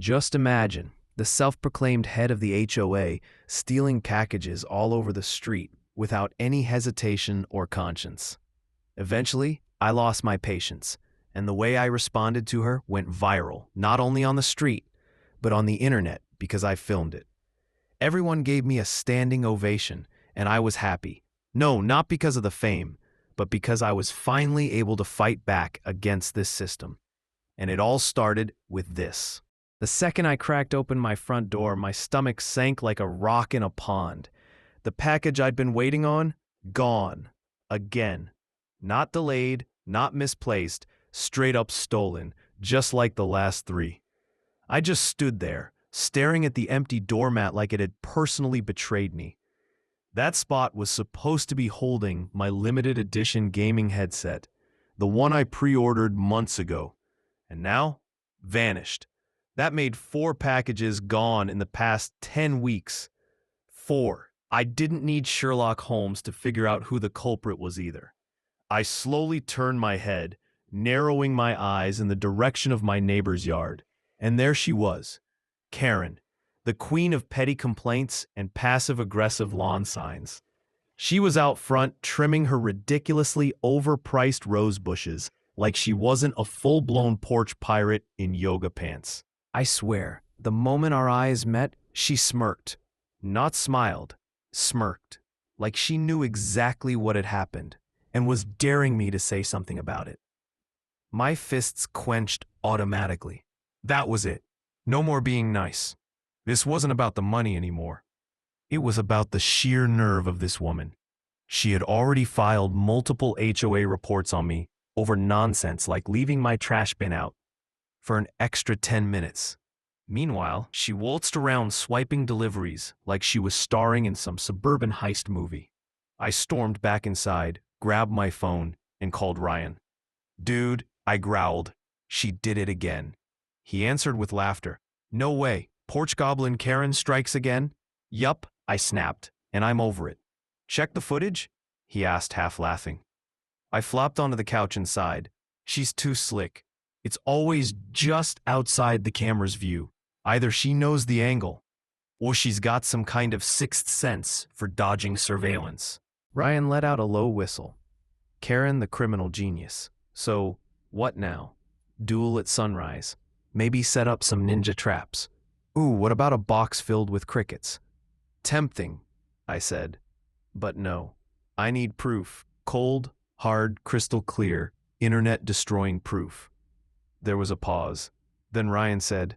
Just imagine the self-proclaimed head of the HOA stealing packages all over the street without any hesitation or conscience. Eventually, I lost my patience, and the way I responded to her went viral, not only on the street, but on the internet because I filmed it. Everyone gave me a standing ovation, and I was happy. No, not because of the fame, but because I was finally able to fight back against this system. And it all started with this. The second I cracked open my front door, my stomach sank like a rock in a pond. The package I'd been waiting on, gone. Again. Not delayed, not misplaced, straight up stolen, just like the last three. I just stood there, staring at the empty doormat like it had personally betrayed me. That spot was supposed to be holding my limited edition gaming headset, the one I pre-ordered months ago, and now vanished. That made 4 packages gone in the past 10 weeks. 4. I didn't need Sherlock Holmes to figure out who the culprit was either. I slowly turned my head, narrowing my eyes in the direction of my neighbor's yard, and there she was, Karen, the queen of petty complaints and passive-aggressive lawn signs. She was out front trimming her ridiculously overpriced rose bushes like she wasn't a full-blown porch pirate in yoga pants. I swear, the moment our eyes met, she smirked. Not smiled, smirked, like she knew exactly what had happened and was daring me to say something about it. My fists quenched automatically. That was it. No more being nice. This wasn't about the money anymore. It was about the sheer nerve of this woman. She had already filed multiple HOA reports on me over nonsense like leaving my trash bin out for an extra 10 minutes. Meanwhile, she waltzed around swiping deliveries like she was starring in some suburban heist movie. I stormed back inside, grabbed my phone, and called Ryan. "Dude," I growled. "She did it again." He answered with laughter. "No way. Porch Goblin Karen strikes again?" "Yup," I snapped, "and I'm over it." "Check the footage?" he asked, half laughing. I flopped onto the couch and sighed. She's too slick. It's always just outside the camera's view. Either she knows the angle, or she's got some kind of sixth sense for dodging surveillance. Ryan let out a low whistle. Karen, the criminal genius. So, what now? Duel at sunrise. Maybe set up some ninja traps. Ooh, what about a box filled with crickets? Tempting, I said. But no. I need proof. Cold, hard, crystal clear, internet-destroying proof. There was a pause. Then Ryan said,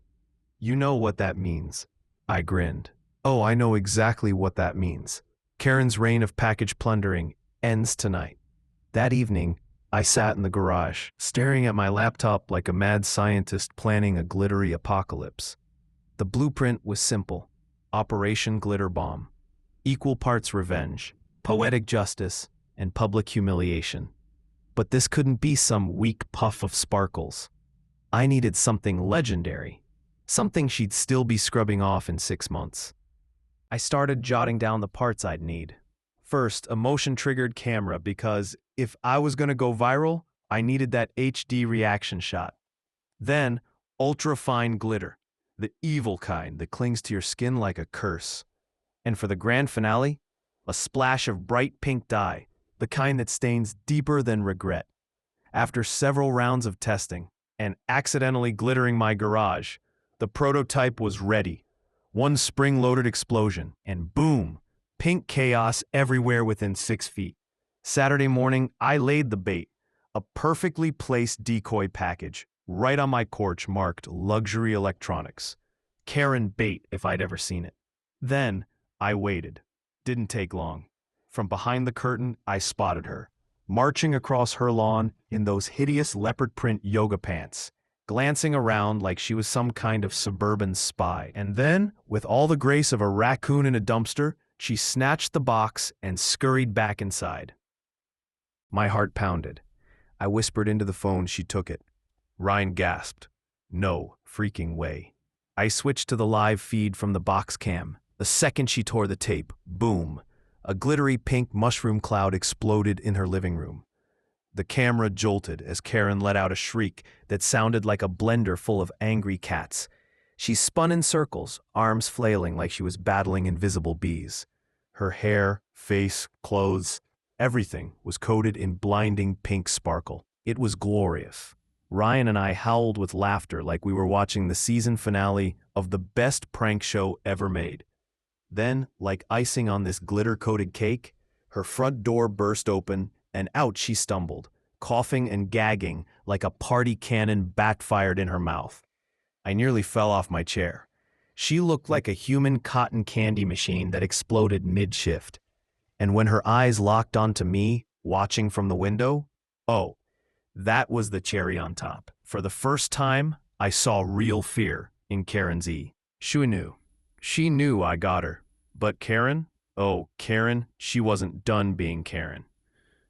"You know what that means." I grinned. "Oh, I know exactly what that means. Karen's reign of package plundering ends tonight." That evening, I sat in the garage, staring at my laptop like a mad scientist planning a glittery apocalypse. The blueprint was simple. Operation Glitter Bomb. Equal parts revenge, poetic justice, and public humiliation. But this couldn't be some weak puff of sparkles. I needed something legendary. Something she'd still be scrubbing off in 6 months. I started jotting down the parts I'd need. First, a motion-triggered camera because if I was going to go viral, I needed that HD reaction shot. Then, ultra-fine glitter, the evil kind that clings to your skin like a curse. And for the grand finale, a splash of bright pink dye, the kind that stains deeper than regret. After several rounds of testing and accidentally glittering my garage, the prototype was ready. One spring-loaded explosion, and boom, pink chaos everywhere within 6 feet. Saturday morning, I laid the bait, a perfectly placed decoy package, right on my porch marked luxury electronics. Karen bait if I'd ever seen it. Then, I waited. Didn't take long. From behind the curtain, I spotted her, marching across her lawn in those hideous leopard print yoga pants, glancing around like she was some kind of suburban spy. And then, with all the grace of a raccoon in a dumpster, she snatched the box and scurried back inside. My heart pounded. I whispered into the phone. She took it. Ryan gasped. No freaking way. I switched to the live feed from the box cam. The second she tore the tape, boom, a glittery pink mushroom cloud exploded in her living room. The camera jolted as Karen let out a shriek that sounded like a blender full of angry cats. She spun in circles, arms flailing like she was battling invisible bees. Her hair, face, clothes, everything was coated in blinding pink sparkle. It was glorious. Ryan and I howled with laughter like we were watching the season finale of the best prank show ever made. Then, like icing on this glitter-coated cake, her front door burst open, and out she stumbled, coughing and gagging like a party cannon backfired in her mouth. I nearly fell off my chair. She looked like a human cotton candy machine that exploded mid-shift. And when her eyes locked onto me, watching from the window, oh, that was the cherry on top. For the first time, I saw real fear in Karen's E. She knew I got her. But Karen? Oh, Karen, she wasn't done being Karen.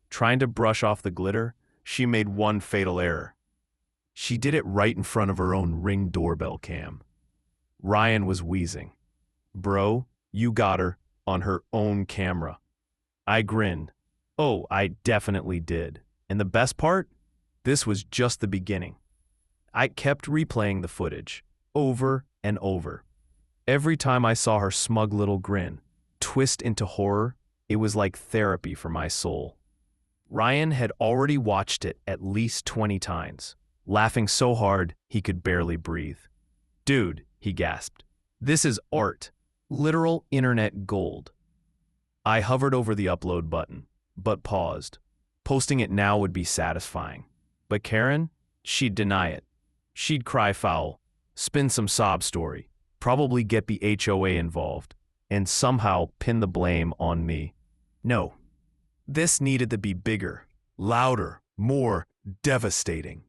Trying to brush off the glitter, she made one fatal error. She did it right in front of her own Ring doorbell cam. Ryan was wheezing. Bro, you got her on her own camera. I grinned. Oh, I definitely did. And the best part? This was just the beginning. I kept replaying the footage, over and over. Every time I saw her smug little grin twist into horror, it was like therapy for my soul. Ryan had already watched it at least 20 times, laughing so hard he could barely breathe. Dude, he gasped. This is art. Literal internet gold. I hovered over the upload button, but paused. Posting it now would be satisfying. But Karen? She'd deny it. She'd cry foul, spin some sob story, probably get the HOA involved, and somehow pin the blame on me. No. This needed to be bigger, louder, more devastating.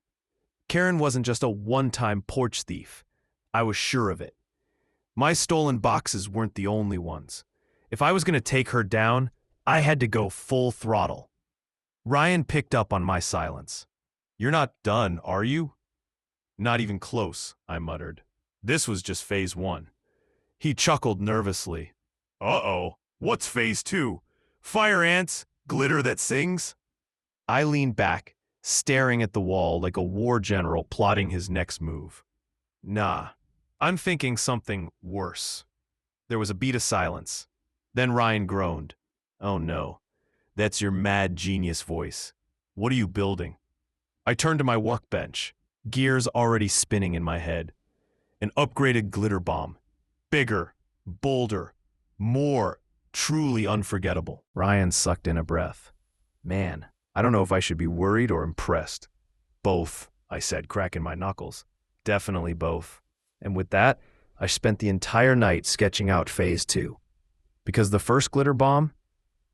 Karen wasn't just a one-time porch thief. I was sure of it. My stolen boxes weren't the only ones. If I was going to take her down, I had to go full throttle. Ryan picked up on my silence. You're not done, are you? Not even close, I muttered. This was just phase 1. He chuckled nervously. Uh-oh, what's phase 2? Fire ants? Glitter that sings? I leaned back, staring at the wall like a war general plotting his next move. Nah, I'm thinking something worse. There was a beat of silence. Then Ryan groaned. Oh no, that's your mad genius voice. What are you building? I turned to my workbench, gears already spinning in my head. An upgraded glitter bomb. Bigger, bolder, more truly unforgettable. Ryan sucked in a breath. Man, I don't know if I should be worried or impressed. Both, I said, cracking my knuckles. Definitely both. And with that, I spent the entire night sketching out phase 2. Because the first glitter bomb,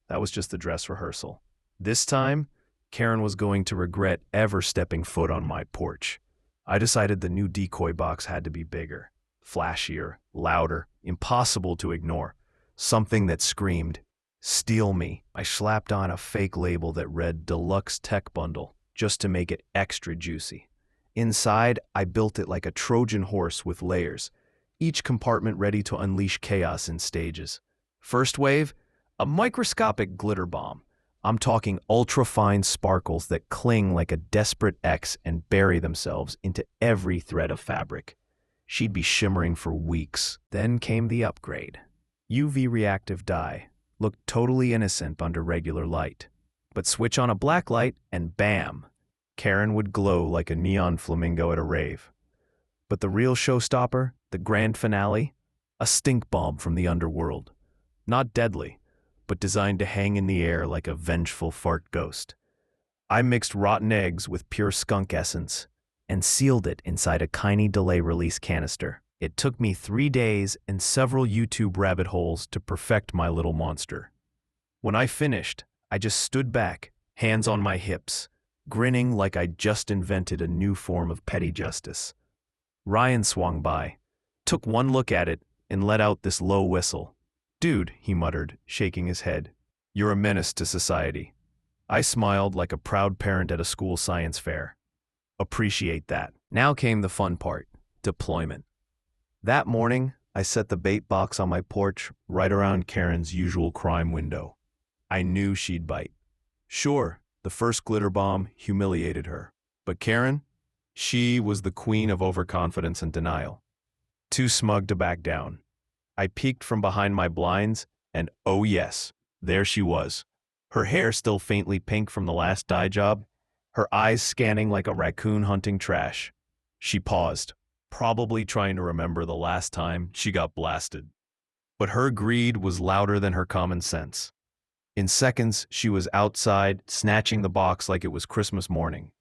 that was just the dress rehearsal. This time, Karen was going to regret ever stepping foot on my porch. I decided the new decoy box had to be bigger, flashier, louder, impossible to ignore. Something that screamed, "Steal me." I slapped on a fake label that read Deluxe Tech Bundle, just to make it extra juicy. Inside, I built it like a Trojan horse with layers, each compartment ready to unleash chaos in stages. First wave, a microscopic glitter bomb. I'm talking ultra-fine sparkles that cling like a desperate X and bury themselves into every thread of fabric. She'd be shimmering for weeks. Then came the upgrade. UV reactive dye. Looked totally innocent under regular light. But switch on a black light and bam! Karen would glow like a neon flamingo at a rave. But the real showstopper, the grand finale? A stink bomb from the underworld. Not deadly, but designed to hang in the air like a vengeful fart ghost. I mixed rotten eggs with pure skunk essence and sealed it inside a tiny delay release canister. It took me 3 days and several YouTube rabbit holes to perfect my little monster. When I finished, I just stood back, hands on my hips, grinning like I'd just invented a new form of petty justice. Ryan swung by, took one look at it, and let out this low whistle. Dude, he muttered, shaking his head, you're a menace to society. I smiled like a proud parent at a school science fair. Appreciate that. Now came the fun part, deployment. That morning, I set the bait box on my porch right around Karen's usual crime window. I knew she'd bite. Sure, the first glitter bomb humiliated her. But Karen? She was the queen of overconfidence and denial. too smug to back down. I peeked from behind my blinds, and oh yes, there she was. Her hair still faintly pink from the last dye job, her eyes scanning like a raccoon hunting trash. She paused, probably trying to remember the last time she got blasted. But her greed was louder than her common sense. In seconds, she was outside, snatching the box like it was Christmas morning.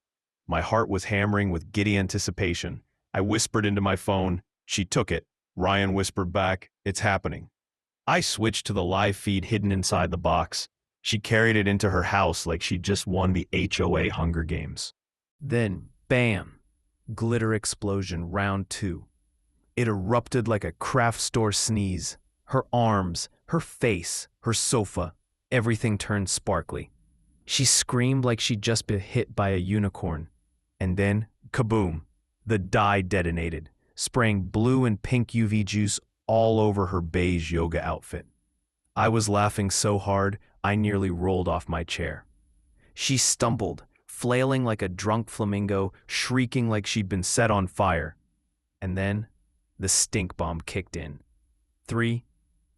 My heart was hammering with giddy anticipation. I whispered into my phone. She took it. Ryan whispered back, "It's happening." I switched to the live feed hidden inside the box. She carried it into her house like she'd just won the HOA Hunger Games. Then, bam! Glitter explosion, round two. It erupted like a craft store sneeze. Her arms, her face, her sofa, everything turned sparkly. She screamed like she'd just been hit by a unicorn. And then, kaboom! The dye detonated, spraying blue and pink UV juice all over her beige yoga outfit. I was laughing so hard, I nearly rolled off my chair. She stumbled, flailing like a drunk flamingo, shrieking like she'd been set on fire. And then, the stink bomb kicked in. 3,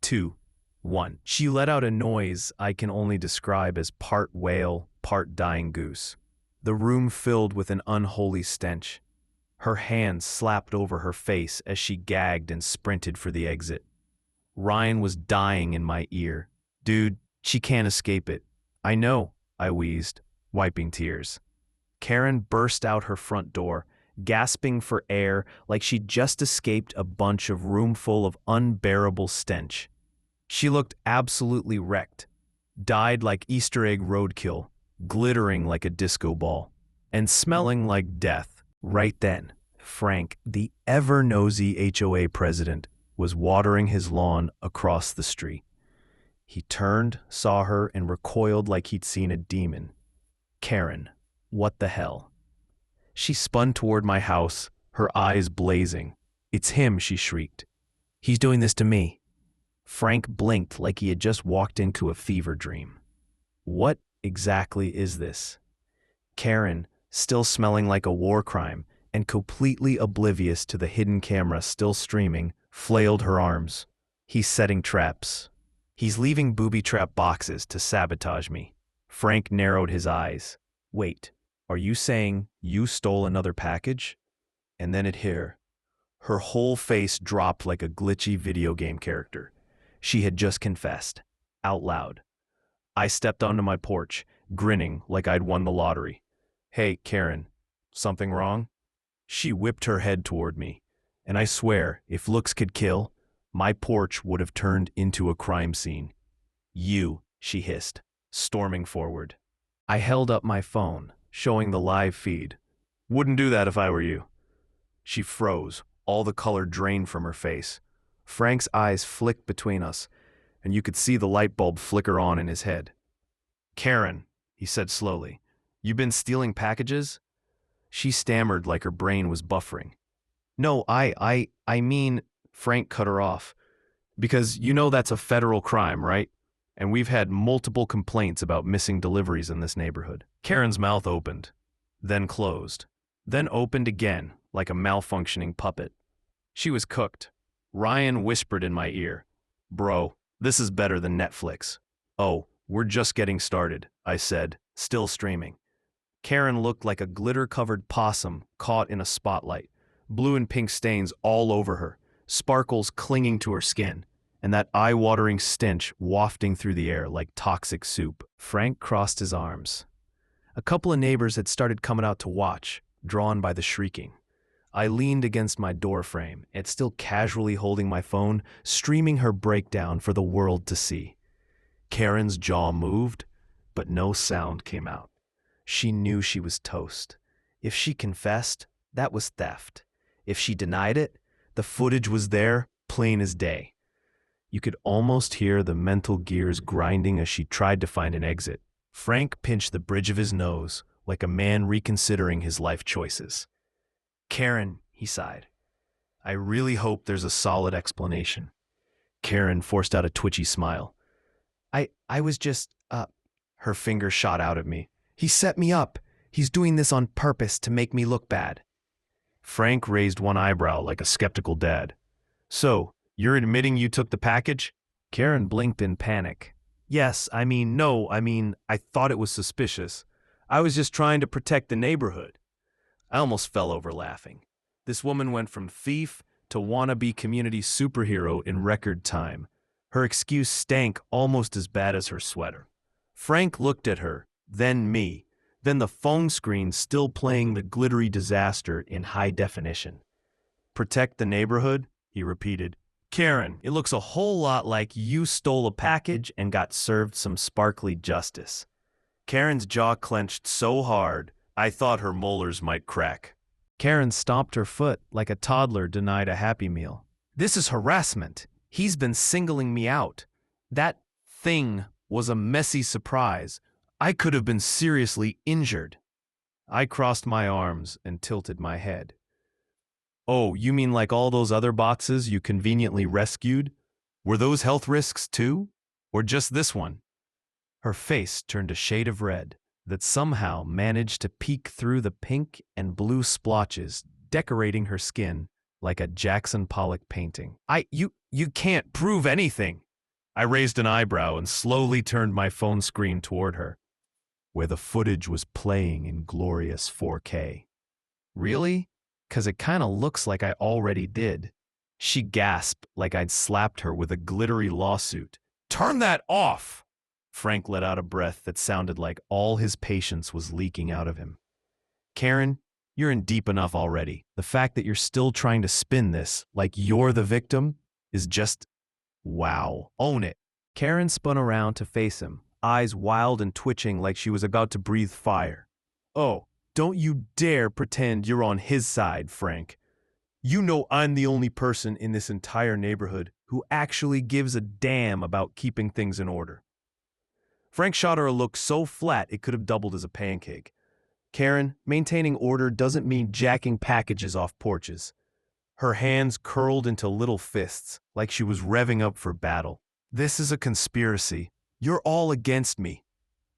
2, 1. She let out a noise I can only describe as part whale, part dying goose. The room filled with an unholy stench. Her hands slapped over her face as she gagged and sprinted for the exit. Ryan was dying in my ear. "Dude, she can't escape it." "I know," I wheezed, wiping tears. Karen burst out her front door, gasping for air like she'd just escaped a bunch of roomful of unbearable stench. She looked absolutely wrecked, dyed like Easter egg roadkill, glittering like a disco ball, and smelling like death. Right then, Frank, the ever-nosy HOA president, was watering his lawn across the street. He turned, saw her, and recoiled like he'd seen a demon. "Karen, what the hell?" She spun toward my house, her eyes blazing. "It's him," she shrieked. "He's doing this to me." Frank blinked like he had just walked into a fever dream. "What exactly is this?" Karen, still smelling like a war crime and completely oblivious to the hidden camera still streaming, flailed her arms. "He's setting traps. He's leaving booby-trap boxes to sabotage me." Frank narrowed his eyes. "Wait, are you saying you stole another package?" And then it hit her. Her whole face dropped like a glitchy video game character. She had just confessed, out loud. I stepped onto my porch, grinning like I'd won the lottery. "Hey, Karen, something wrong?" She whipped her head toward me, and I swear, if looks could kill, my porch would have turned into a crime scene. "You," she hissed, storming forward. I held up my phone, showing the live feed. "Wouldn't do that if I were you." She froze, all the color drained from her face. Frank's eyes flicked between us, and you could see the light bulb flicker on in his head. "Karen," he said slowly, "you been stealing packages?" She stammered like her brain was buffering. "No, I mean," Frank cut her off. "Because you know that's a federal crime, right? And we've had multiple complaints about missing deliveries in this neighborhood." Karen's mouth opened, then closed, then opened again like a malfunctioning puppet. She was cooked. Ryan whispered in my ear, "Bro, this is better than Netflix." "Oh, we're just getting started," I said, still streaming. Karen looked like a glitter-covered possum caught in a spotlight, blue and pink stains all over her, sparkles clinging to her skin, and that eye-watering stench wafting through the air like toxic soup. Frank crossed his arms. A couple of neighbors had started coming out to watch, drawn by the shrieking. I leaned against my door frame, and still casually holding my phone, streaming her breakdown for the world to see. Karen's jaw moved, but no sound came out. She knew she was toast. If she confessed, that was theft. If she denied it, the footage was there, plain as day. You could almost hear the mental gears grinding as she tried to find an exit. Frank pinched the bridge of his nose, like a man reconsidering his life choices. "Karen," he sighed, "I really hope there's a solid explanation." Karen forced out a twitchy smile. I was just, Her finger shot out at me. "He set me up. He's doing this on purpose to make me look bad." Frank raised one eyebrow like a skeptical dad. So, you're admitting you took the package? Karen blinked in panic. Yes, no, I thought it was suspicious. I was just trying to protect the neighborhood. I almost fell over laughing. This woman went from thief to wannabe community superhero in record time. Her excuse stank almost as bad as her sweater. Frank looked at her, then me, then the phone screen still playing the glittery disaster in high definition. Protect the neighborhood? He repeated. Karen, it looks a whole lot like you stole a package and got served some sparkly justice. Karen's jaw clenched so hard, I thought her molars might crack. Karen stomped her foot like a toddler denied a Happy Meal. This is harassment. He's been singling me out. That thing was a messy surprise. I could have been seriously injured. I crossed my arms and tilted my head. Oh, you mean like all those other boxes you conveniently rescued? Were those health risks too? Or just this one? Her face turned a shade of red that somehow managed to peek through the pink and blue splotches decorating her skin like a Jackson Pollock painting. You can't prove anything. I raised an eyebrow and slowly turned my phone screen toward her, where the footage was playing in glorious 4K. Really? 'Cause it kinda looks like I already did. She gasped like I'd slapped her with a glittery lawsuit. Turn that off! Frank let out a breath that sounded like all his patience was leaking out of him. Karen, you're in deep enough already. The fact that you're still trying to spin this like you're the victim is just, wow. Own it. Karen spun around to face him, eyes wild and twitching like she was about to breathe fire. Oh, don't you dare pretend you're on his side, Frank. You know I'm the only person in this entire neighborhood who actually gives a damn about keeping things in order. Frank shot her a look so flat it could have doubled as a pancake. Karen, maintaining order doesn't mean jacking packages off porches. Her hands curled into little fists, like she was revving up for battle. This is a conspiracy. You're all against me.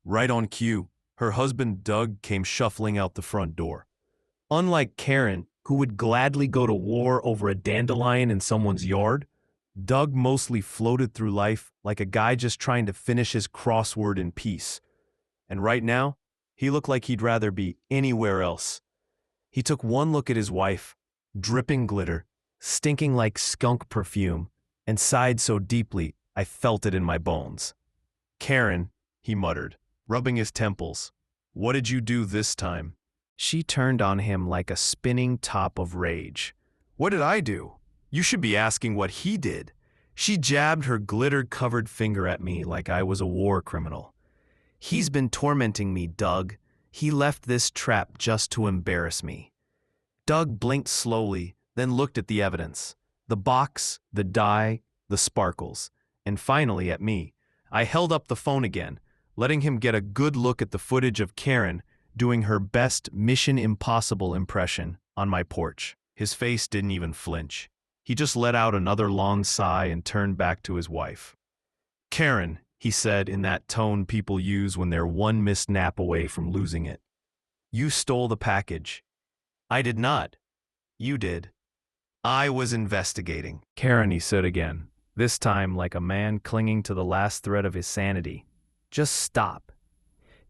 Right on cue, her husband Doug came shuffling out the front door. Unlike Karen, who would gladly go to war over a dandelion in someone's yard, Doug mostly floated through life like a guy just trying to finish his crossword in peace. And right now, he looked like he'd rather be anywhere else. He took one look at his wife, dripping glitter, stinking like skunk perfume, and sighed so deeply I felt it in my bones. Karen, he muttered, rubbing his temples, what did you do this time? She turned on him like a spinning top of rage. What did I do? You should be asking what he did. She jabbed her glitter-covered finger at me like I was a war criminal. He's been tormenting me, Doug. He left this trap just to embarrass me. Doug blinked slowly, then looked at the evidence. The box, the die, the sparkles, and finally at me. I held up the phone again, letting him get a good look at the footage of Karen doing her best Mission Impossible impression on my porch. His face didn't even flinch. He just let out another long sigh and turned back to his wife. Karen, he said in that tone people use when they're one missed nap away from losing it. You stole the package. I did not. You did. I was investigating. Karen, he said again, this time like a man clinging to the last thread of his sanity. Just stop.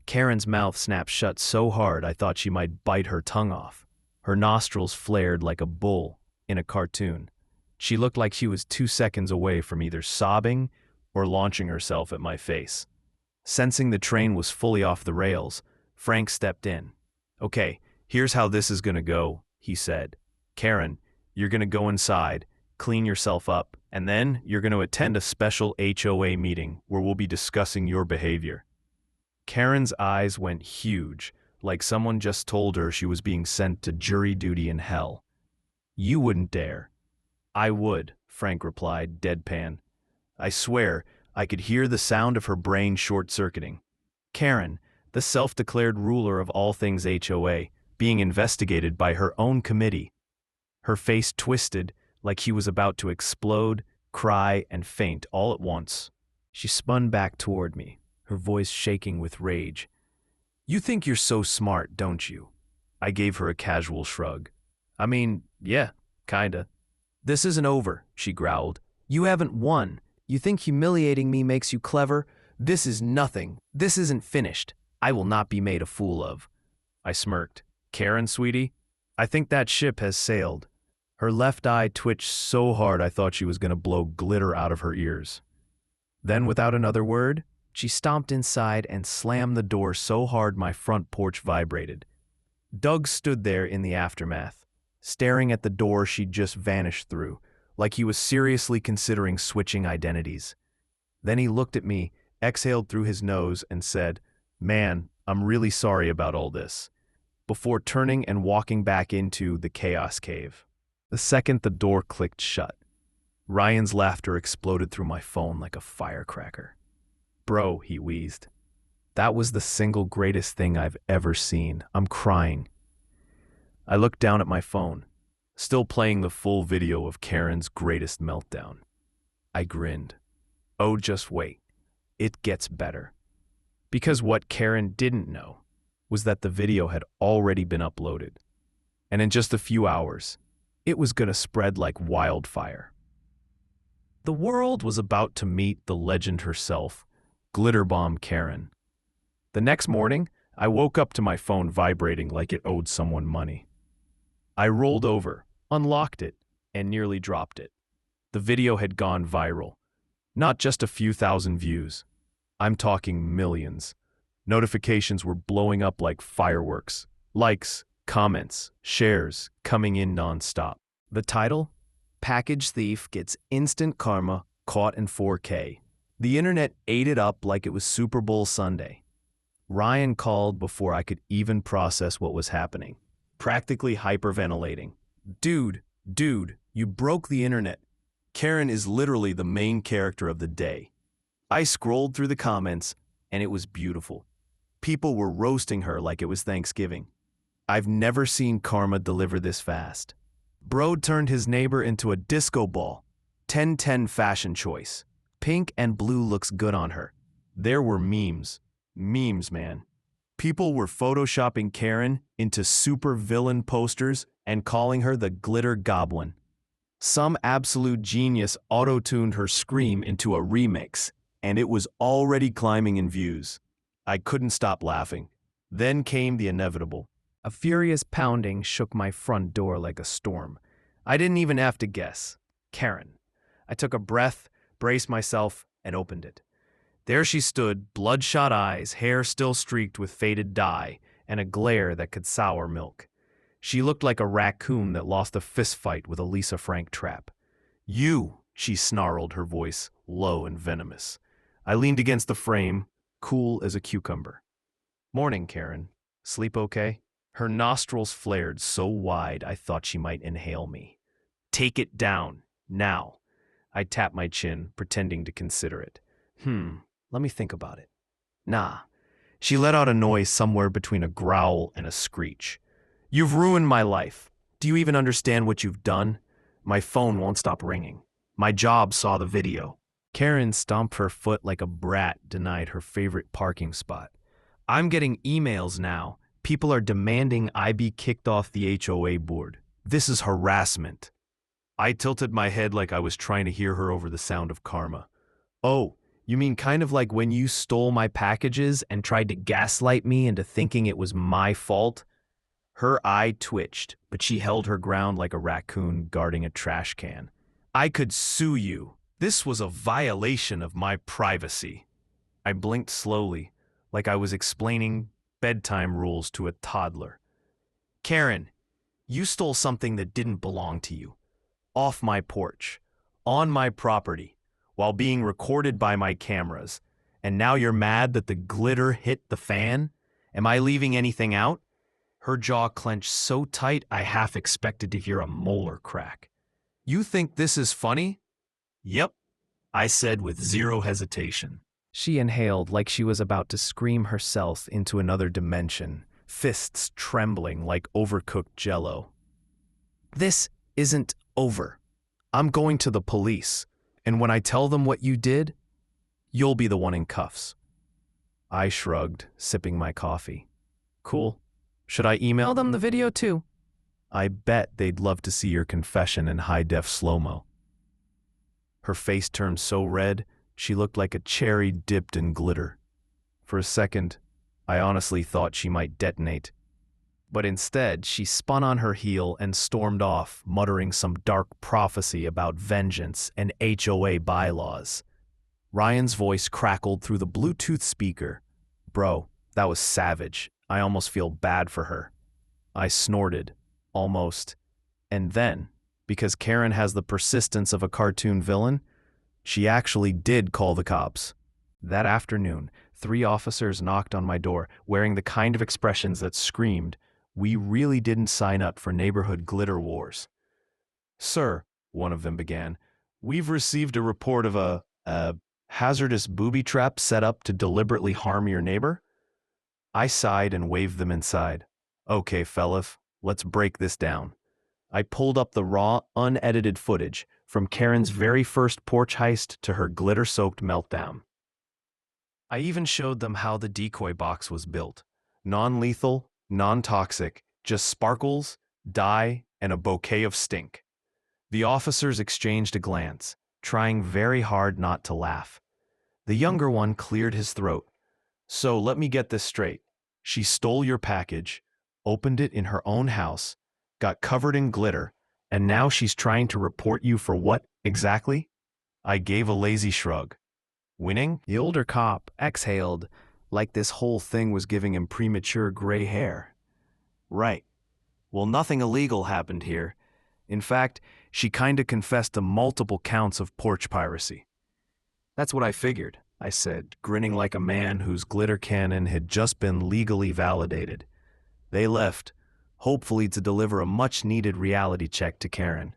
Karen's mouth snapped shut so hard I thought she might bite her tongue off. Her nostrils flared like a bull in a cartoon. She looked like she was 2 seconds away from either sobbing or launching herself at my face. Sensing the train was fully off the rails, Frank stepped in. Okay, here's how this is gonna go, he said. Karen, you're gonna go inside, clean yourself up, and then you're gonna attend a special HOA meeting where we'll be discussing your behavior. Karen's eyes went huge, like someone just told her she was being sent to jury duty in hell. You wouldn't dare. I would, Frank replied, deadpan. I swear, I could hear the sound of her brain short-circuiting. Karen, the self-declared ruler of all things HOA, being investigated by her own committee. Her face twisted like she was about to explode, cry, and faint all at once. She spun back toward me, her voice shaking with rage. You think you're so smart, don't you? I gave her a casual shrug. Yeah, kinda. "This isn't over," she growled. "You haven't won. You think humiliating me makes you clever? This is nothing. This isn't finished. I will not be made a fool of." I smirked. "Karen, sweetie, I think that ship has sailed." Her left eye twitched so hard I thought she was going to blow glitter out of her ears. Then, without another word, she stomped inside and slammed the door so hard my front porch vibrated. Doug stood there in the aftermath, staring at the door she'd just vanished through, like he was seriously considering switching identities. Then he looked at me, exhaled through his nose, and said, "Man, I'm really sorry about all this," before turning and walking back into the chaos cave. The second the door clicked shut, Ryan's laughter exploded through my phone like a firecracker. "Bro," he wheezed, "that was the single greatest thing I've ever seen. I'm crying." I looked down at my phone, still playing the full video of Karen's greatest meltdown. I grinned. Oh, just wait. It gets better. Because what Karen didn't know was that the video had already been uploaded. And in just a few hours, it was going to spread like wildfire. The world was about to meet the legend herself, Glitter Bomb Karen. The next morning, I woke up to my phone vibrating like it owed someone money. I rolled over, unlocked it, and nearly dropped it. The video had gone viral. Not just a few thousand views. I'm talking millions. Notifications were blowing up like fireworks. Likes, comments, shares coming in nonstop. The title? Package Thief Gets Instant Karma Caught in 4K. The internet ate it up like it was Super Bowl Sunday. Ryan called before I could even process what was happening, practically hyperventilating. Dude, you broke the internet. Karen is literally the main character of the day." I scrolled through the comments, and it was beautiful. People were roasting her like it was Thanksgiving. I've never seen karma deliver this fast. Bro turned his neighbor into a disco ball. 10-10 fashion choice. Pink and blue looks good on her. There were memes. Memes, man. People were photoshopping Karen into super villain posters and calling her the Glitter Goblin. Some absolute genius auto-tuned her scream into a remix, and it was already climbing in views. I couldn't stop laughing. Then came the inevitable. A furious pounding shook my front door like a storm. I didn't even have to guess. Karen. I took a breath, braced myself, and opened it. There she stood, bloodshot eyes, hair still streaked with faded dye, and a glare that could sour milk. She looked like a raccoon that lost a fistfight with a Lisa Frank trap. "You," she snarled, her voice low and venomous. I leaned against the frame, cool as a cucumber. "Morning, Karen. Sleep okay?" Her nostrils flared so wide I thought she might inhale me. "Take it down, now." I tapped my chin, pretending to consider it. Let me think about it. Nah. She let out a noise somewhere between a growl and a screech. "You've ruined my life. Do you even understand what you've done? My phone won't stop ringing. My job saw the video." Karen stomped her foot like a brat denied her favorite parking spot. "I'm getting emails now. People are demanding I be kicked off the HOA board. This is harassment." I tilted my head like I was trying to hear her over the sound of karma. "Oh, you mean kind of like when you stole my packages and tried to gaslight me into thinking it was my fault?" Her eye twitched, but she held her ground like a raccoon guarding a trash can. "I could sue you. This was a violation of my privacy." I blinked slowly, like I was explaining bedtime rules to a toddler. "Karen, you stole something that didn't belong to you. Off my porch, on my property, while being recorded by my cameras. And now you're mad that the glitter hit the fan? Am I leaving anything out?" Her jaw clenched so tight I half expected to hear a molar crack. "You think this is funny?" "Yep," I said with zero hesitation. She inhaled like she was about to scream herself into another dimension, fists trembling like overcooked jello. "This isn't over. I'm going to the police, and when I tell them what you did, you'll be the one in cuffs." I shrugged, sipping my coffee. "Cool. Should I email them the video too?" I bet they'd love to see your confession in high-def slow-mo. Her face turned so red, she looked like a cherry dipped in glitter. For a second, I honestly thought she might detonate. But instead, she spun on her heel and stormed off, muttering some dark prophecy about vengeance and HOA bylaws. Ryan's voice crackled through the Bluetooth speaker. Bro, that was savage. I almost feel bad for her. I snorted. Almost. And then, because Karen has the persistence of a cartoon villain, she actually did call the cops. That afternoon, 3 officers knocked on my door, wearing the kind of expressions that screamed, "We really didn't sign up for neighborhood glitter wars." "Sir," one of them began, "we've received a report of a hazardous booby trap set up to deliberately harm your neighbor." I sighed and waved them inside. "Okay, fellas, let's break this down." I pulled up the raw, unedited footage, from Karen's very first porch heist to her glitter-soaked meltdown. I even showed them how the decoy box was built. Non-lethal, non-toxic, just sparkles, dye, and a bouquet of stink. The officers exchanged a glance, trying very hard not to laugh. The younger one cleared his throat. "So let me get this straight. She stole your package, opened it in her own house, got covered in glitter, and now she's trying to report you for what, exactly?" I gave a lazy shrug. "Winning?" The older cop exhaled, like this whole thing was giving him premature gray hair. "Right. Well, nothing illegal happened here. In fact, she kinda confessed to multiple counts of porch piracy." "That's what I figured," I said, grinning like a man whose glitter cannon had just been legally validated. They left, hopefully to deliver a much-needed reality check to Karen.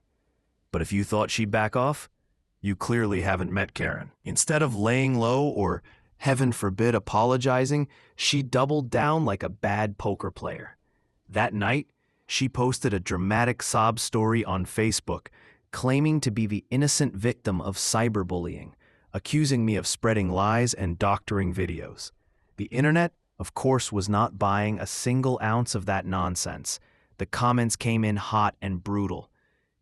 But if you thought she'd back off, you clearly haven't met Karen. Instead of laying low or, heaven forbid, apologizing, she doubled down like a bad poker player. That night, she posted a dramatic sob story on Facebook, claiming to be the innocent victim of cyberbullying, accusing me of spreading lies and doctoring videos. The internet, of course, was not buying a single ounce of that nonsense. The comments came in hot and brutal.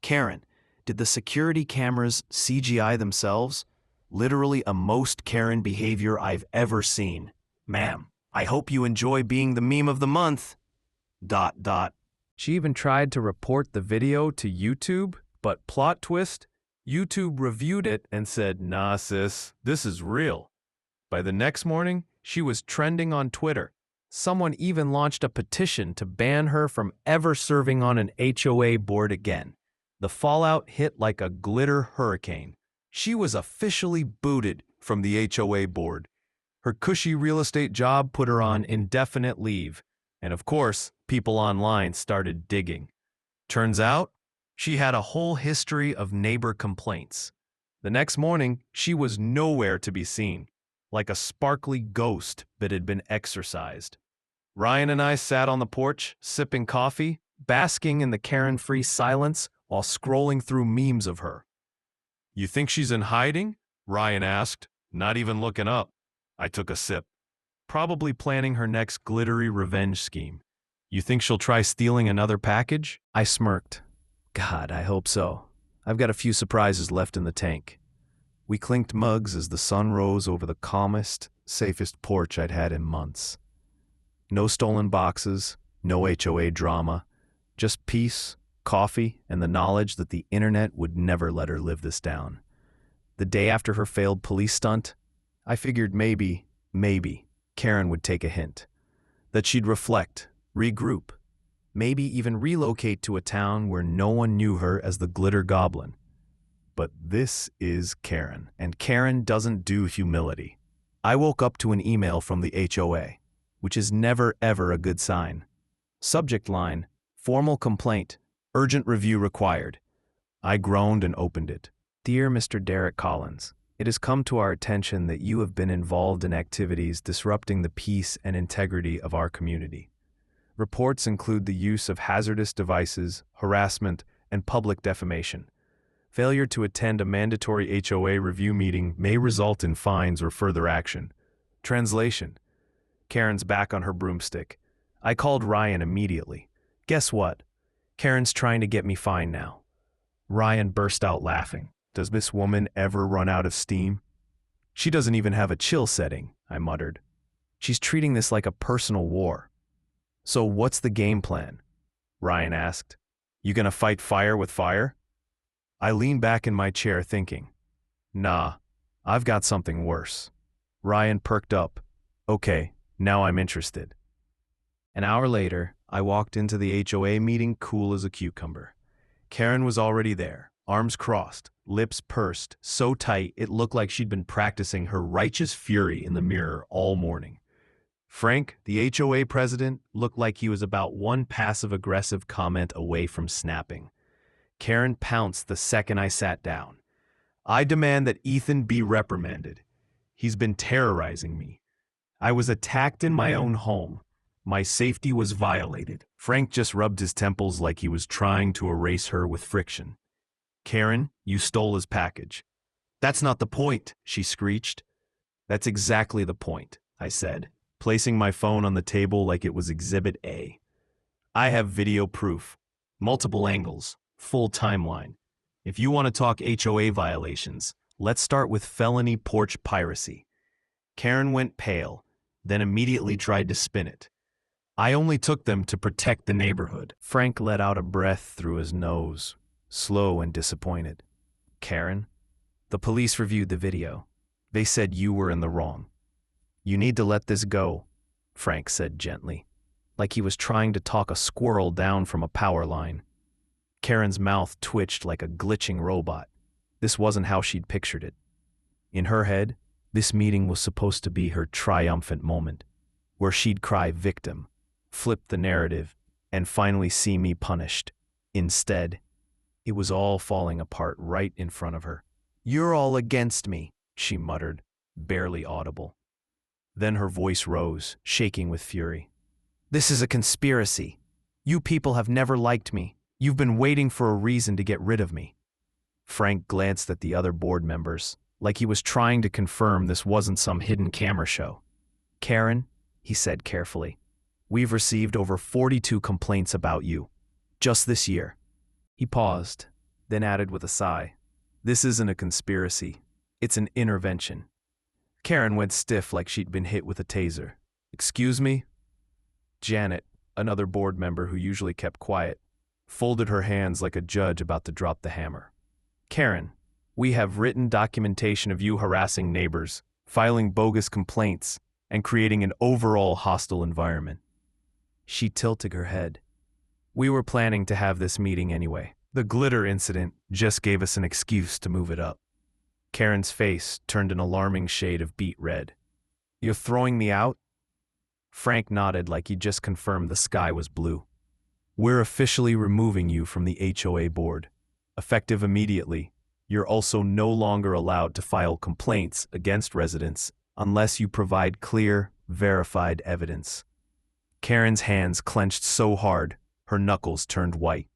"Karen, did the security cameras CGI themselves? Literally a most Karen behavior I've ever seen. Ma'am, I hope you enjoy being the meme of the month. ... She even tried to report the video to YouTube, but plot twist, YouTube reviewed it and said, "Nah, sis, this is real." By the next morning, she was trending on Twitter. Someone even launched a petition to ban her from ever serving on an HOA board again. The fallout hit like a glitter hurricane. She was officially booted from the HOA board. Her cushy real estate job put her on indefinite leave. And of course, people online started digging. Turns out, she had a whole history of neighbor complaints. The next morning, she was nowhere to be seen, like a sparkly ghost that had been exorcised. Ryan and I sat on the porch, sipping coffee, basking in the Karen-free silence while scrolling through memes of her. "You think she's in hiding?" Ryan asked, not even looking up. I took a sip. "Probably planning her next glittery revenge scheme." "You think she'll try stealing another package?" I smirked. "God, I hope so. I've got a few surprises left in the tank." We clinked mugs as the sun rose over the calmest, safest porch I'd had in months. No stolen boxes, no HOA drama, just peace, coffee, and the knowledge that the internet would never let her live this down. The day after her failed police stunt, I figured maybe, Karen would take a hint. That she'd reflect, regroup, maybe even relocate to a town where no one knew her as the Glitter Goblin. But this is Karen, and Karen doesn't do humility. I woke up to an email from the HOA, which is never ever a good sign. Subject line, formal complaint, urgent review required. I groaned and opened it. "Dear Mr. Derek Collins, it has come to our attention that you have been involved in activities disrupting the peace and integrity of our community. Reports include the use of hazardous devices, harassment, and public defamation. Failure to attend a mandatory HOA review meeting may result in fines or further action." Translation: Karen's back on her broomstick. I called Ryan immediately. Guess what? Karen's trying to get me fined now. Ryan burst out laughing. Does this woman ever run out of steam? She doesn't even have a chill setting, I muttered. She's treating this like a personal war. So what's the game plan? Ryan asked. You gonna fight fire with fire? I leaned back in my chair thinking, nah, I've got something worse. Ryan perked up. Okay, now I'm interested. An hour later, I walked into the HOA meeting cool as a cucumber. Karen was already there, arms crossed, lips pursed, so tight it looked like she'd been practicing her righteous fury in the mirror all morning. Frank, the HOA president, looked like he was about one passive-aggressive comment away from snapping. Karen pounced the second I sat down. I demand that Ethan be reprimanded. He's been terrorizing me. I was attacked in my own home. My safety was violated. Frank just rubbed his temples like he was trying to erase her with friction. Karen, you stole his package. That's not the point, she screeched. That's exactly the point, I said, placing my phone on the table like it was Exhibit A. I have video proof, multiple angles, full timeline. If you want to talk HOA violations, let's start with felony porch piracy. Karen went pale, then immediately tried to spin it. I only took them to protect the neighborhood. Frank let out a breath through his nose, slow and disappointed. Karen, the police reviewed the video. They said you were in the wrong. You need to let this go, Frank said gently, like he was trying to talk a squirrel down from a power line. Karen's mouth twitched like a glitching robot. This wasn't how she'd pictured it. In her head, this meeting was supposed to be her triumphant moment, where she'd cry victim, flip the narrative, and finally see me punished. Instead, it was all falling apart right in front of her. You're all against me, she muttered, barely audible. Then her voice rose, shaking with fury. This is a conspiracy. You people have never liked me. You've been waiting for a reason to get rid of me. Frank glanced at the other board members, like he was trying to confirm this wasn't some hidden camera show. Karen, he said carefully, we've received over 42 complaints about you, just this year. He paused, then added with a sigh, this isn't a conspiracy, it's an intervention. Karen went stiff like she'd been hit with a taser. Excuse me? Janet, another board member who usually kept quiet, folded her hands like a judge about to drop the hammer. Karen, we have written documentation of you harassing neighbors, filing bogus complaints, and creating an overall hostile environment. She tilted her head. We were planning to have this meeting anyway. The glitter incident just gave us an excuse to move it up. Karen's face turned an alarming shade of beet red. You're throwing me out? Frank nodded like he just confirmed the sky was blue. We're officially removing you from the HOA board. Effective immediately, you're also no longer allowed to file complaints against residents unless you provide clear, verified evidence. Karen's hands clenched so hard, her knuckles turned white.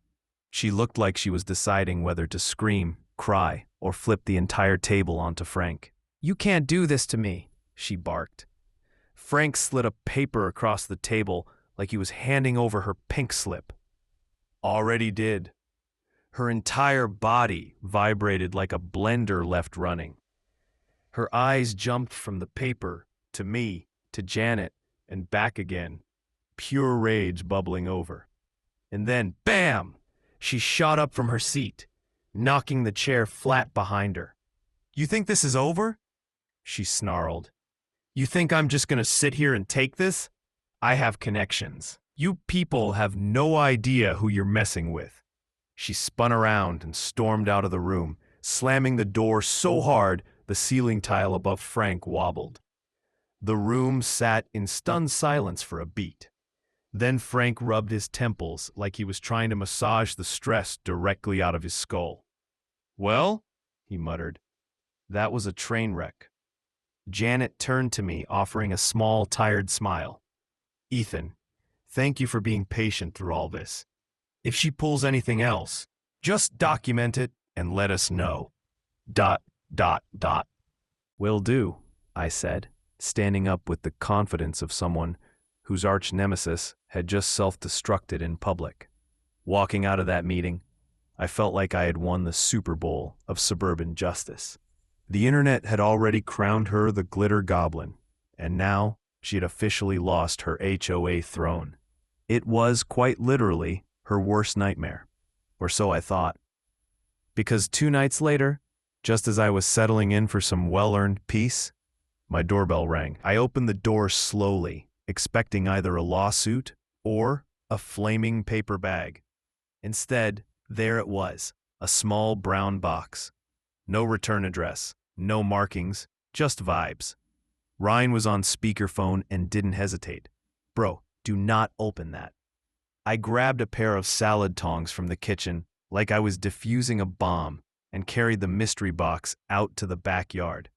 She looked like she was deciding whether to scream, cry, or flip the entire table onto Frank. You can't do this to me, she barked. Frank slid a paper across the table like he was handing over her pink slip. Already did. Her entire body vibrated like a blender left running. Her eyes jumped from the paper to me, to Janet, and back again, pure rage bubbling over. And then, bam! She shot up from her seat, knocking the chair flat behind her. You think this is over? She snarled. You think I'm just gonna sit here and take this? I have connections. You people have no idea who you're messing with. She spun around and stormed out of the room, slamming the door so hard the ceiling tile above Frank wobbled. The room sat in stunned silence for a beat. Then Frank rubbed his temples like he was trying to massage the stress directly out of his skull. Well, he muttered, that was a train wreck. Janet turned to me, offering a small, tired smile. Ethan, thank you for being patient through all this. If she pulls anything else, just document it and let us know. ... Will do, I said, standing up with the confidence of someone whose arch nemesis had just self-destructed in public. Walking out of that meeting, I felt like I had won the Super Bowl of suburban justice. The internet had already crowned her the glitter goblin, and now she had officially lost her HOA throne. It was, quite literally, her worst nightmare. Or so I thought. Because 2 nights later, just as I was settling in for some well-earned peace, my doorbell rang. I opened the door slowly, expecting either a lawsuit or a flaming paper bag. Instead, there it was, a small brown box. No return address, no markings, just vibes. Ryan was on speakerphone and didn't hesitate. Bro, do not open that. I grabbed a pair of salad tongs from the kitchen like I was defusing a bomb and carried the mystery box out to the backyard.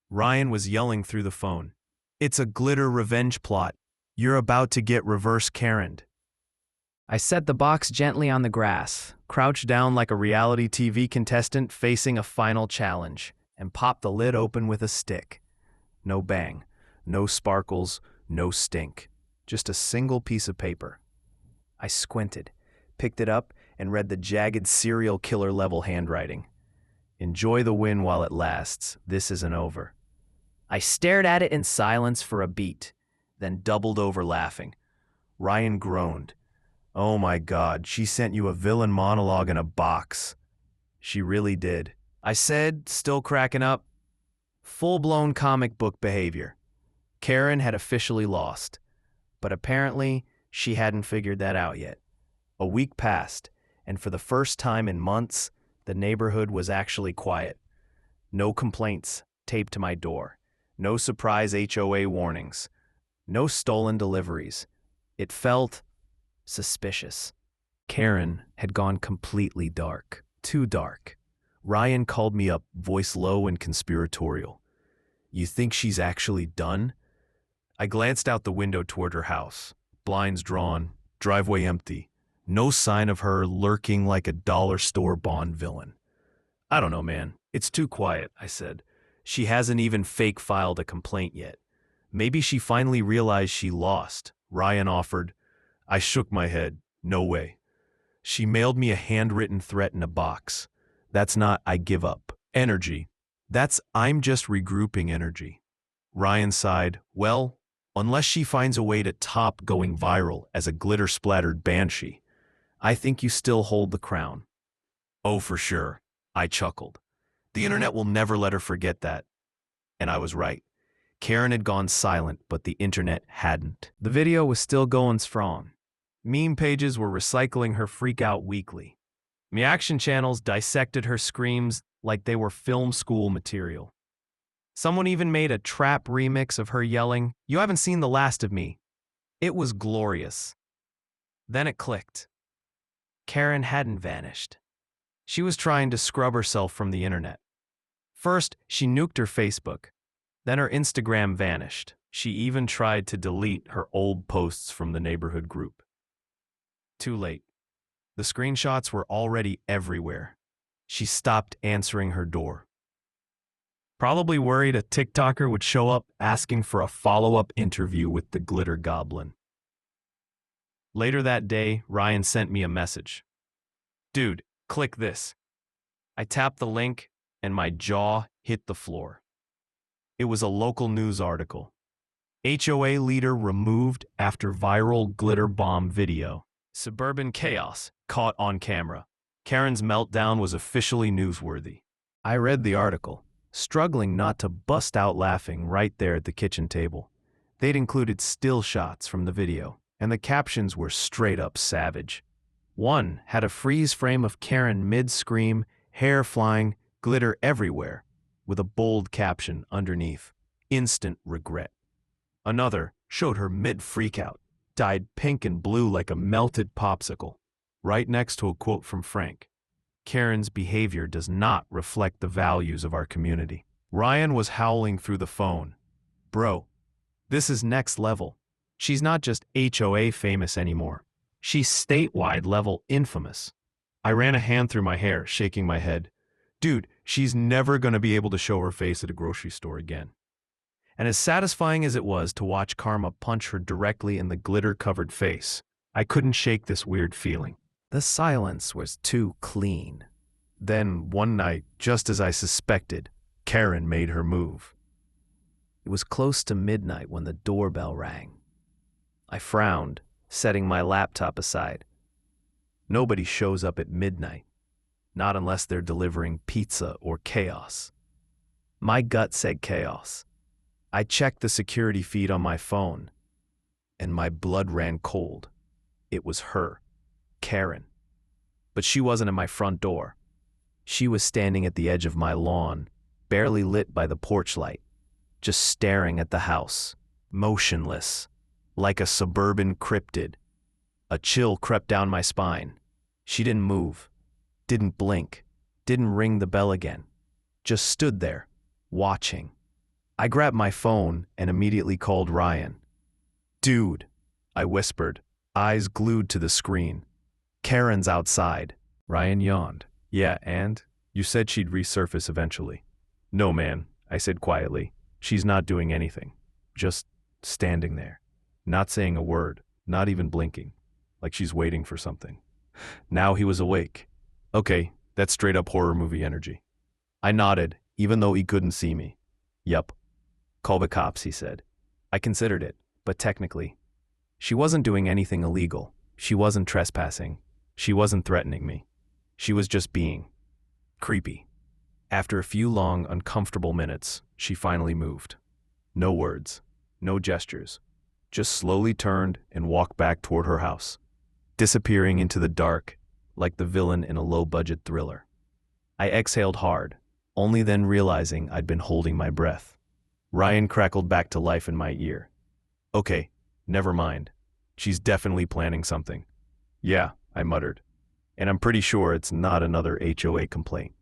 Ryan was yelling through the phone. It's a glitter revenge plot. You're about to get reverse Karen'd. I set the box gently on the grass, crouched down like a reality TV contestant facing a final challenge, and popped the lid open with a stick. No bang, no sparkles, no stink. Just a single piece of paper. I squinted, picked it up, and read the jagged serial killer level handwriting. Enjoy the win while it lasts. This isn't over. I stared at it in silence for a beat, then doubled over laughing. Ryan groaned. Oh my God, she sent you a villain monologue in a box. She really did. I said, still cracking up. Full-blown comic book behavior. Karen had officially lost, but apparently she hadn't figured that out yet. A week passed, and for the first time in months, the neighborhood was actually quiet. No complaints taped to my door. No surprise HOA warnings. No stolen deliveries. It felt suspicious. Karen had gone completely dark. Too dark. Ryan called me up, voice low and conspiratorial. You think she's actually done? I glanced out the window toward her house. Blinds drawn, driveway empty. No sign of her lurking like a dollar store Bond villain. I don't know, man. It's too quiet, I said. She hasn't even fake filed a complaint yet. Maybe she finally realized she lost. Ryan offered. I shook my head. No way. She mailed me a handwritten threat in a box. That's not I give up energy. That's I'm just regrouping energy. Ryan sighed. Well, unless she finds a way to top going viral as a glitter-splattered banshee, I think you still hold the crown. Oh, for sure. I chuckled. The internet will never let her forget that. And I was right. Karen had gone silent, but the internet hadn't. The video was still going strong. Meme pages were recycling her freak-out weekly. Reaction channels dissected her screams like they were film school material. Someone even made a trap remix of her yelling, "You haven't seen the last of me." It was glorious. Then it clicked. Karen hadn't vanished. She was trying to scrub herself from the internet. First, she nuked her Facebook. Then her Instagram vanished. She even tried to delete her old posts from the neighborhood group. Too late. The screenshots were already everywhere. She stopped answering her door. Probably worried a TikToker would show up asking for a follow-up interview with the glitter goblin. Later that day, Ryan sent me a message. Dude, click this. I tapped the link and my jaw hit the floor. It was a local news article. HOA leader removed after viral glitter bomb video. Suburban chaos caught on camera. Karen's meltdown was officially newsworthy. I read the article, struggling not to bust out laughing right there at the kitchen table. They'd included still shots from the video, and the captions were straight up savage. One had a freeze frame of Karen mid-scream, hair flying, glitter everywhere, with a bold caption underneath, "Instant regret." Another showed her mid-freakout, dyed pink and blue like a melted popsicle, right next to a quote from Frank. Karen's behavior does not reflect the values of our community. Ryan was howling through the phone. Bro, this is next level. She's not just HOA famous anymore. She's statewide level infamous. I ran a hand through my hair, shaking my head. Dude, she's never going to be able to show her face at a grocery store again. And as satisfying as it was to watch karma punch her directly in the glitter-covered face, I couldn't shake this weird feeling. The silence was too clean. Then, one night, just as I suspected, Karen made her move. It was close to midnight when the doorbell rang. I frowned, setting my laptop aside. Nobody shows up at midnight, not unless they're delivering pizza or chaos. My gut said chaos. I checked the security feed on my phone, and my blood ran cold. It was her, Karen. But she wasn't at my front door. She was standing at the edge of my lawn, barely lit by the porch light, just staring at the house, motionless, like a suburban cryptid. A chill crept down my spine. She didn't move, didn't blink, didn't ring the bell again, just stood there, watching. I grabbed my phone and immediately called Ryan. "Dude," I whispered, eyes glued to the screen. "Karen's outside." Ryan yawned. "Yeah, and? You said she'd resurface eventually." "No, man," I said quietly. "She's not doing anything. Just standing there. Not saying a word, not even blinking. Like she's waiting for something." Now he was awake. "Okay, that's straight up horror movie energy." I nodded, even though he couldn't see me. "Yup. Call the cops," he said. I considered it, but technically, she wasn't doing anything illegal. She wasn't trespassing. She wasn't threatening me. She was just being creepy. After a few long, uncomfortable minutes, she finally moved. No words, no gestures, just slowly turned and walked back toward her house, disappearing into the dark like the villain in a low-budget thriller. I exhaled hard, only then realizing I'd been holding my breath. Ryan crackled back to life in my ear. "Okay, never mind. She's definitely planning something." "Yeah," I muttered. "And I'm pretty sure it's not another HOA complaint."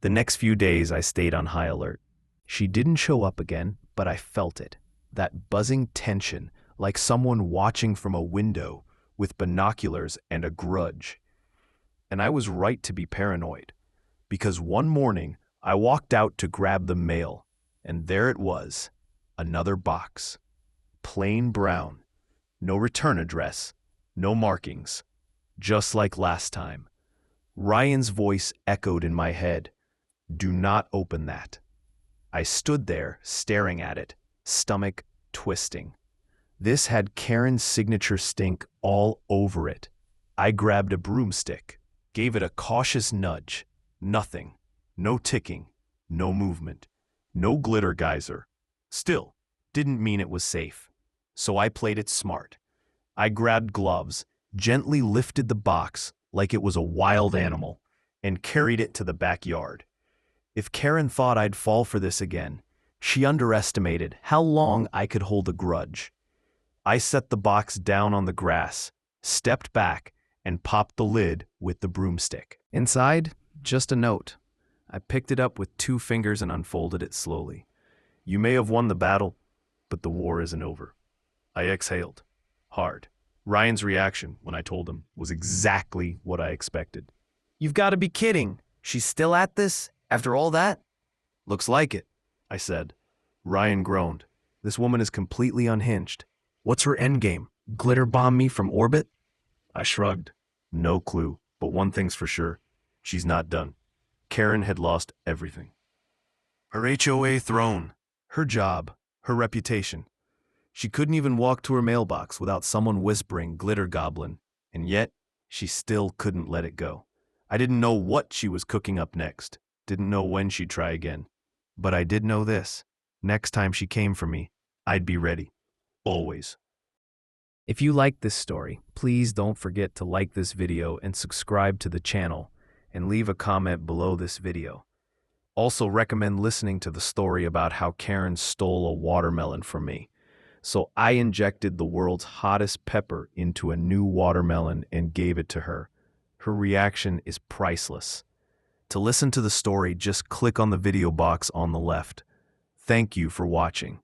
The next few days I stayed on high alert. She didn't show up again, but I felt it. That buzzing tension, like someone watching from a window with binoculars and a grudge. And I was right to be paranoid, because one morning I walked out to grab the mail, and there it was, another box. Plain brown, no return address, no markings, just like last time. Ryan's voice echoed in my head. "Do not open that." I stood there, staring at it, stomach twisting. This had Karen's signature stink all over it. I grabbed a broomstick, gave it a cautious nudge. Nothing. No ticking. No movement. No glitter geyser. Still, didn't mean it was safe. So I played it smart. I grabbed gloves, gently lifted the box like it was a wild animal, and carried it to the backyard. If Karen thought I'd fall for this again, she underestimated how long I could hold a grudge. I set the box down on the grass, stepped back, and popped the lid with the broomstick. Inside, just a note. I picked it up with 2 fingers and unfolded it slowly. "You may have won the battle, but the war isn't over." I exhaled. Hard. Ryan's reaction, when I told him, was exactly what I expected. "You've got to be kidding. She's still at this? After all that?" "Looks like it," I said. Ryan groaned. "This woman is completely unhinged. What's her endgame? Glitter bomb me from orbit?" I shrugged. No clue, but one thing's for sure. She's not done. Karen had lost everything. Her HOA throne, her job, her reputation. She couldn't even walk to her mailbox without someone whispering "glitter goblin," and yet she still couldn't let it go. I didn't know what she was cooking up next, didn't know when she'd try again. But I did know this. Next time she came for me, I'd be ready. Always. If you like this story, please don't forget to like this video and subscribe to the channel, and leave a comment below this video. Also recommend listening to the story about how Karen stole a watermelon from me. So I injected the world's hottest pepper into a new watermelon and gave it to her. Her reaction is priceless. To listen to the story, just click on the video box on the left. Thank you for watching.